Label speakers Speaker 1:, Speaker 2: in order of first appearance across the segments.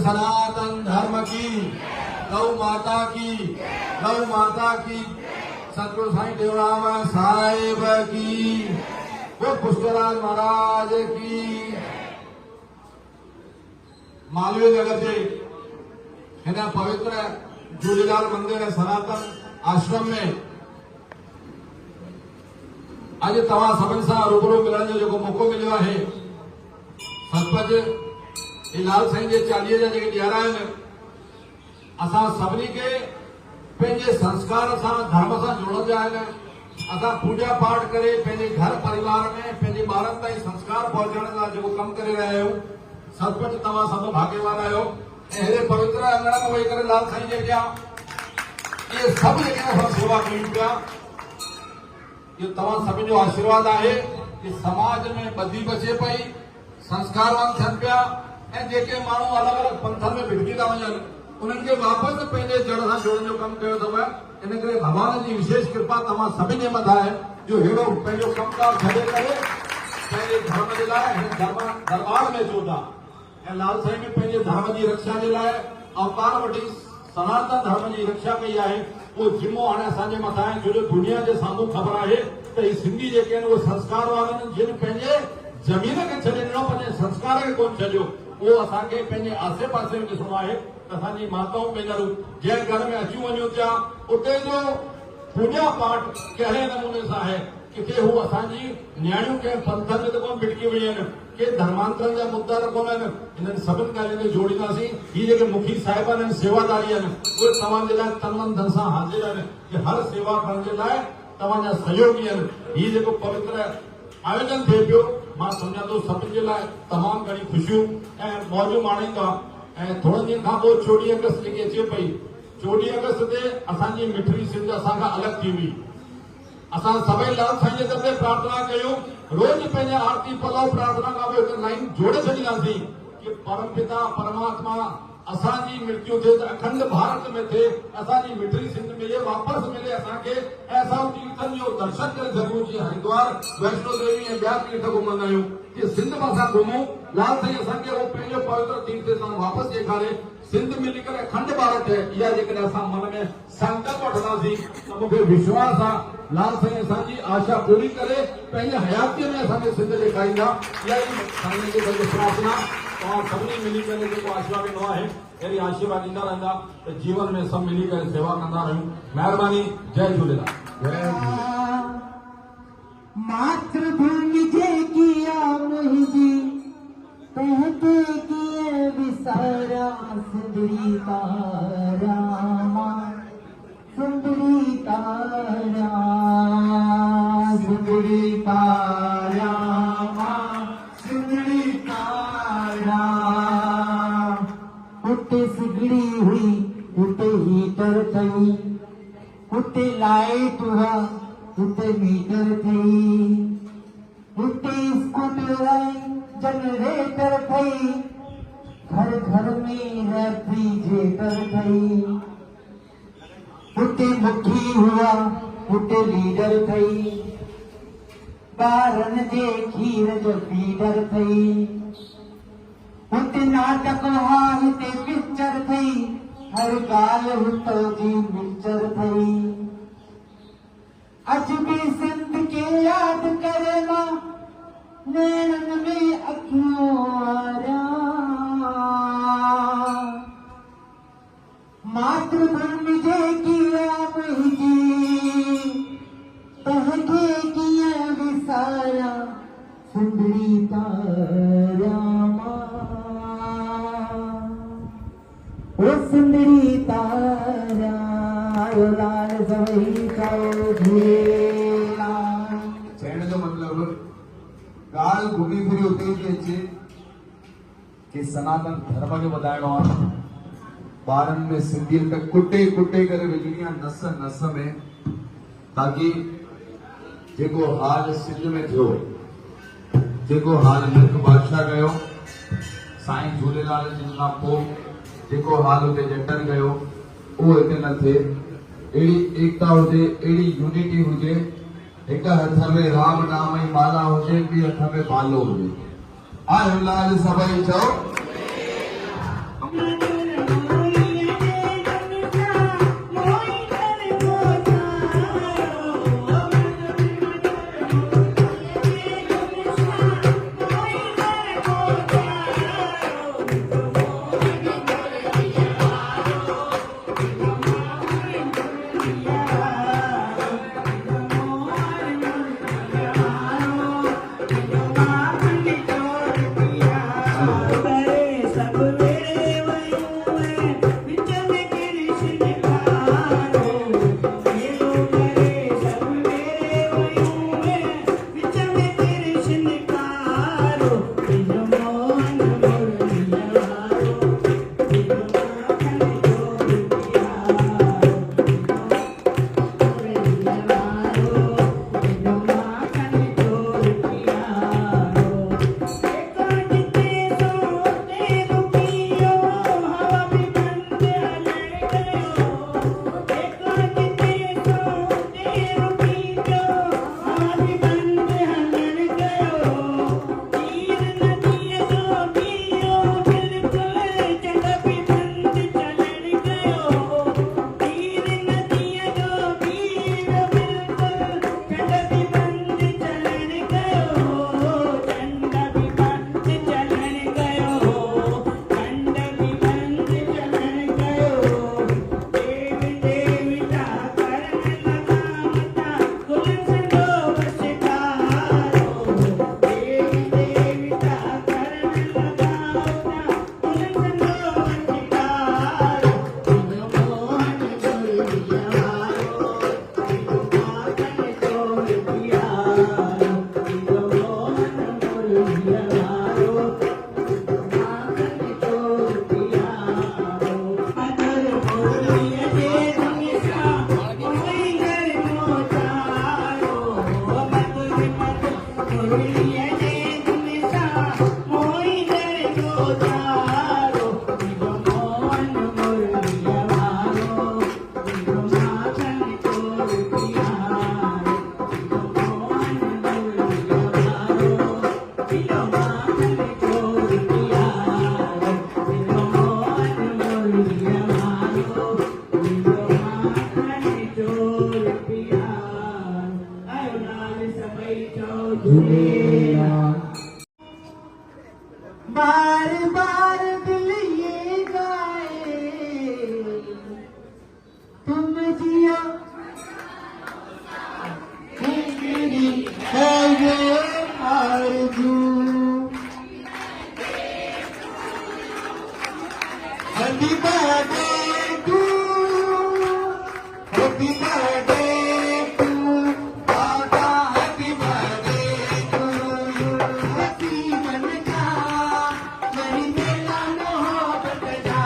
Speaker 1: सनातन धर्म की, गौ माता की, गौ माता की, सतगुरु साईं टेऊंराम साहिब की, वो पुष्कराज महाराज की। मालवीय नगर से हिन पवित्र झूलेलाल मंदिर सनातन आश्रम में अॼु तव्हां सभिनि सां रूबरू मिलण जो जेको मौक़ो मिलियो आहे, सचपच लाल साईं जे 40 जा जेके ॾियारा आहिनि, असां सभिनी खे पंहिंजे संस्कार सां धर्म सां जोड़ंदा आहिनि। असां पूजा पाठ करे पंहिंजे घर परिवार में पंहिंजे ॿारनि ताईं संस्कार पहुचाइण लाइ जेको कमु करे रहिया आहियूं, सचपच तव्हां सभु भाग्यवान आहियो। ऐं अहिड़े पवित्र अंगण में वेही करे लाल साईं जे अॻियां इहे सभु जेके असां सेवा कयूं पिया, इहो तव्हां सभिनि जो आशीर्वाद आहे कि समाज में ॿधी बचे पई, संस्कारवान थियनि पिया ऐं जेके माण्हू अलॻि अलॻि पंथनि में भिड़की था वञनि, उन्हनि खे वापसि पंहिंजे जड़ सां जोड़ण जो कमु कयो अथव। इन करे भॻवान जी विशेष कृपा तव्हां सभिनि जे मथां आहे जो अहिड़ो पंहिंजो कमकार छॾे करे पंहिंजे धर्म जे लाइ हिन दरबार में अचो था। ऐं लाल साईं बि पंहिंजे धर्म जी रक्षा जे लाइ अवतार वठी सनातन धर्म जी रक्षा कई आहे। उहो जिम्मो हाणे असांजे मथां आहे, छो जो दुनिया जे साम्हूं ख़बर आहे त ही सिंधी जेके आहिनि उहे संस्कार वारा आहिनि, जिन पंहिंजे ज़मीन खे छॾे ॾिनो, पंहिंजे संस्कार खे कोन छॾियो। उहो असांखे पंहिंजे आसे पासे में ॾिसणो आहे त असांजी माताऊं भेनरूं जंहिं घर में अचूं वञूं था, उते जो पूजा पाठ कहिड़े नमूने सां आहे, किथे हू असांजी न्याणियूं कंहिं पंथ में त कोन भिटकी वई आहिनि, के धर्मांतरण जा मुद्दा त कोन आहिनि। इन्हनि सभिनि ॻाल्हियुनि खे जोड़ींदासीं। ही जेके मुखी साहिबान आहिनि, सेवादारी आहिनि, उहे तव्हांजे लाइ तन मन धन सां हाज़िर आहिनि कि हर सेवा करण जे लाइ तव्हांजा सहयोगी आहिनि। ही जेको पवित्र आयोजन थिए पियो, मां सम्झां थो सभिनि जे लाइ तमामु घणी ख़ुशियूं ऐं मौजूं माणींदा। ऐं थोरनि ॾींहंनि खां पोइ 24 अगस्त जेकी अचे पई, 24 अगस्त ते असांजी मिठड़ी सिंध असांखां अलॻि थी हुई। असां सभई लाल साईं जे दर ते प्रार्थना कयूं, रोज़ पंहिंजे आरती पलव प्रार्थना खां पोइ हिकु लाइन जोड़े छॾींदासीं कि परम पिता परमात्मा असांजी मृत्यु थे त अखंड भारत में थे, असांजी मिठड़ी सिंध मिले, वापस मिले असांखे, ऐसा तीर्थन जो दर्शन करे सघूं। जीअं हरिद्वार वैष्णो देवी ऐं ॿिया तीर्थ घुमंदा आहियूं, कि सिंध में असां घुमूं। लाल साईं असांखे उहो पंहिंजो पवित्र तीर्थ सां वापसि ॾेखारे। सिंध मिली करे अखंड भारत है, इहा जेकॾहिं असां मन में संकल्प वठंदासीं त मूंखे विश्वास आहे लाल साईं असांजी आशा पूरी करे पंहिंजे हयातीअ में असांखे सिंध ॾेखारींदा। इहा ई साईं जे घर प्रार्थना। तव्हां सभिनी मिली करे जेको आशीर्वाद ॾिनो आहे, अहिड़ी आशीर्वाद ॾींदा रहंदा त जीवन में सभु मिली करे सेवा कंदा रहूं। महिरबानी। जय झूलेलाल। जय
Speaker 2: मातृभूमि जेकी आ मुंहिंजी, तंहिंखे कीअं विसारा सुंदरी तारा मां, सुंदरी तारा, सुंदरी तारा मां, सुंदरी तारा। उते सिगड़ी हुई, उते हीटर थई, उते लाइट हुआ, उते मीटर थई, उते स्कूटर आई, जनरेटर थई, घर घर में रेफ्रिजरेटर थई। उते मुखी हुआ, उते लीडर थई, ॿारनि जे खीर जो फीडर थई। उते नाटक हुआ, उते पिक्चर थई, हर ॻाल्हि हुतो जी मिक्सर थई। अज भी सिंध के याद करे मां, नैनन में अखियों आया। मातृभूमि जेकी आ मुंहिंजी, तंहिंखे कीअं विसारा सुंदरी तारा मां, ओ सुंदरी तारा। लाल सवई चओ झूलेलाल।
Speaker 3: चवण जो मतिलबु ॻाल्हि घुमी फिरी उते ई थी अचे कि सनातन धर्म खे वधाइणो आहे। ॿारनि में सिंधियत कुटे कुटे करे विझणी आहे नस नस में, ताकि जेको हाल सिंध में थियो, जेको हाल मिल्क बादशाह कयो, साईं झूलेलाल जिन खां पोइ जेको हाल हुते जटनि कयो, उहो हिते न थिए। अहिड़ी एकता हुजे, अहिड़ी यूनिटी हुजे, हिक हथ में राम नाम जी माला हुजे, ॿी हथ में बालो हुजे। आयो लाल सभई चओ।
Speaker 2: बार बार दिल ये गाए तुम जिया मेरी है ये आरज़ू happy birthday to happy birthday to बाबा हैप्पी बर्थडे टू हैप्पी बनजा मेरी मेला मोहब्बत जा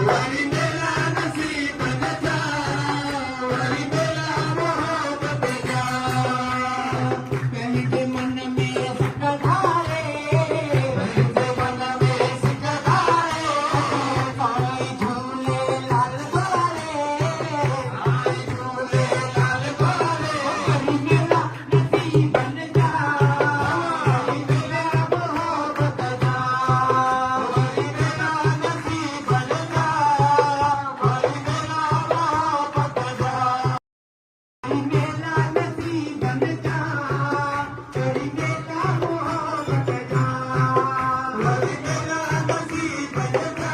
Speaker 2: मेरी मेला नसीब बनजा मेरी मेला मोहब्बत जा कहीं के मन में सिकधारे कहीं के मन में सिकधारे साई झूले लाल बारे साई झूले लाल बारे मेरी मेला नसीब बनजा मेरी मेला मोहब्बत जा मेरी मेला नसीब बनजा मेरी मेला मोहब्बत जा मेला नसीब बनजा तेरी मेला मोहब्बत जा मेरी मेला नसीब बनजा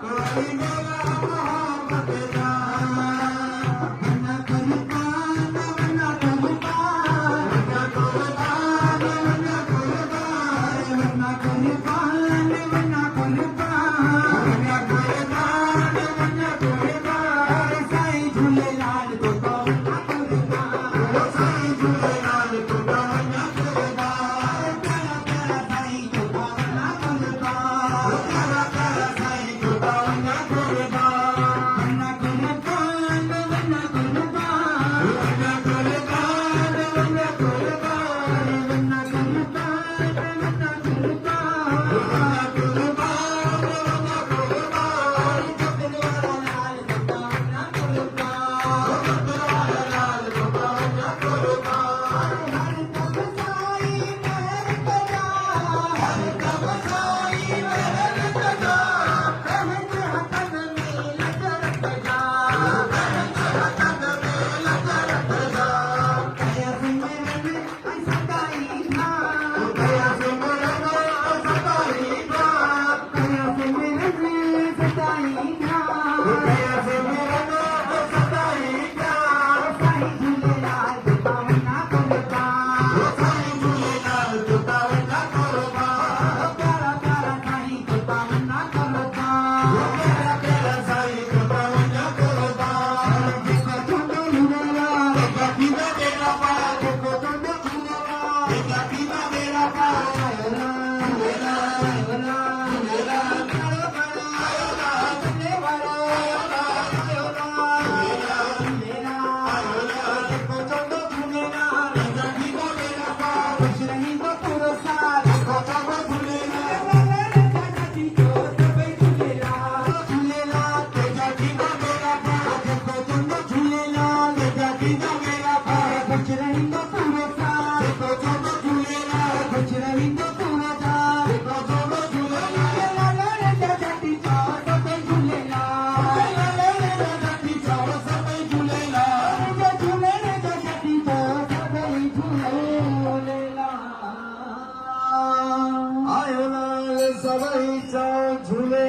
Speaker 2: तेरी मेला मोहब्बत जा वरना कुर्बान वरना कुर्बान वरना कुर्बान वरना कुर्बान वरना कुर्बान वरना कुर्बान वरना कुर्बान वरना कुर्बान साईं झूलेलाल को वरना कुर्बान साईं झूलेलाल को वरना कुर्बान प्यारा प्यारा साईं को वरना कुर्बान प्यारा प्यारा साईं को वरना कुर्बान वरना कुर्बान वरना कुर्बान वरना कुर्बान वरना कुर्बान वरना कुर्बान वरना कुर्बान वरना कुर्बान वरना कुर्बान जबल वाला लाल को वरना कुर्बान जबल वाला लाल को वरना कुर्बान हर दम साईं मेहर करा हर दम साईं मेहर करा कहत हकन में लग जा कहत हकन में लग जा कया सिमरन ऐसा गाई था कया सिमरन ऐसा गाई था कया सिमरन ऐसा गाई था कया सिमरन ऐसा गाई था साईं झूलेलाल को वरना कुर्बान साईं झूलेलाल को वरना कुर्बान प्यारा प्यारा साईं को वरना कुर्बान प्यारा प्यारा साईं को वरना कुर्बान देखो तुम झूलेलाल देखो किना मेरा पार देखो तुम झूलेलाल देखो किना मेरा पार झूलेलाल झूलेलाल झूलेलाल मेरा पार झूले वाला देखो तुम झूलेलाल देखो किना मेरा पार खुश रही तो पूरा साल देखो तुम झूलेलाल जगती जो सबे झूलेलाल झूलेलाल देखो किना मेरा पार देखो तुम झूलेलाल देखो किना मेरा पार खुश रही तो पूरा साल देखो तुम झूलेलाल खुश रही तो पूरा साल देखो तुम झूलेलाल जगती जो सबे झूलेलाल जगती जो सबे झूलेलाल झूले जगती जो सबे झूलेलाल आयो लाल सबई झूले